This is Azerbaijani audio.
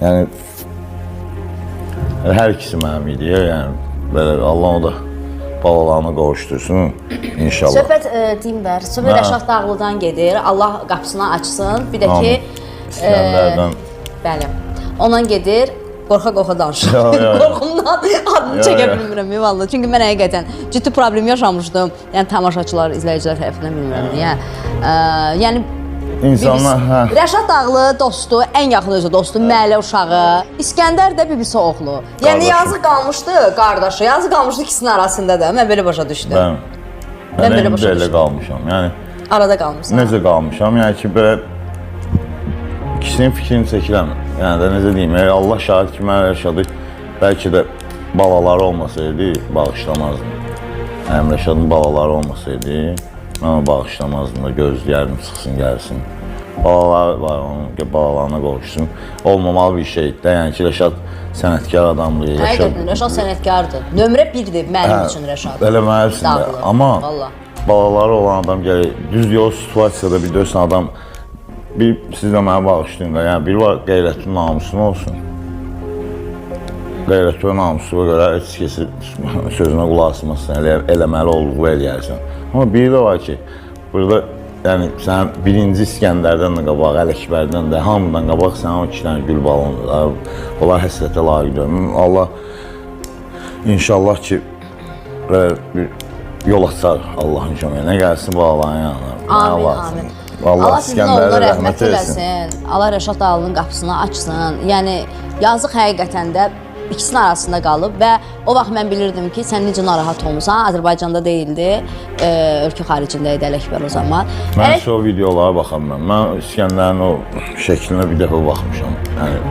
Yəni hər ikisi mənim idi. Yəni belə Allah o da balalarını qovuştursun inşallah. Söhbət deyim bər, söhbət Rəşad Dağlıdan gedir. Allah qapısını açsın. Bir də ki İskəndərdən bəli. Ondan gedir. Qorxa-qorxa danışır. Qorxumdan adını çəkə bilmirəm vallahi. Çünki mən həqiqətən ciddi problem yaşamışdım. Yəni tamaşaçılar, izləyicilər tərəfindən bilmirəm niyə. Yəni insanlar Rəşad Dağlı dostu, ən yaxın özü dostu, məhəllə uşağı. İskəndər də bibisi oğlu. Yəni yazıq qalmışdı qardaşı, yazıq qalmışdı ikisinin arasında da. Mən belə başa düşdüm. Mən belə başa düşdüm. Qalmışam. Yəni arada qalmısan. Necə qalmışam? Yəni ki, belə ikisinin fikrini çəkirəm. Yəni də necə deyim, Allah şahid ki, mən Rəşadı bəlkə də balaları olmasaydı, bağışlamazdım. Yəni Rəşadın balaları olmasaydı, mən onu bağışlamazdım da, gözləyərdim, çıxsın, gəlsin. Balaları var, onun balalarına qovuşsun. Olmamalı bir şeydir də, yəni ki, Rəşad sənətkar adamdır. Həqiqətən, Rəşad sənətkardır. Nömrə 1-dir mənim üçün Rəşad. Elə mənim üçün də, amma balaları olan adam gəlir, düz yol situasiyada bir döysün adam, siz də mənə bağışlayın da, yəni biri var qeyrətli namusun olsun. Qeyrətli və namusuna görə heç kəsi sözünə qulaq asmasın, eləməli olduğu eləyərsən. Amma biri də var ki, burada yəni sən birinci İskəndərdən də qabaq, Ələkbərdən də, hamıdan qabaq sən o 2 dənə gül balondur. Onlar həsrətə layiqdir. Allah inşallah ki, bir yol açar Allahın köməyinə gəlsin balaların yanına. Amin, amin. Allah sizin oğluna rəhmət eləsin. Allah Rəşad Dağlının qapısını açsın. Yəni yazıq həqiqətən də ikisinin arasında qalıb və o vaxt mən bilirdim ki, sən necə narahat olmusan. Azərbaycanda deyildi, ölkə xaricində idi Ələkbər o zaman. Mən o videolara baxam mən. Mən İskəndərin o şəklinə bir dəfə baxmışam. Yəni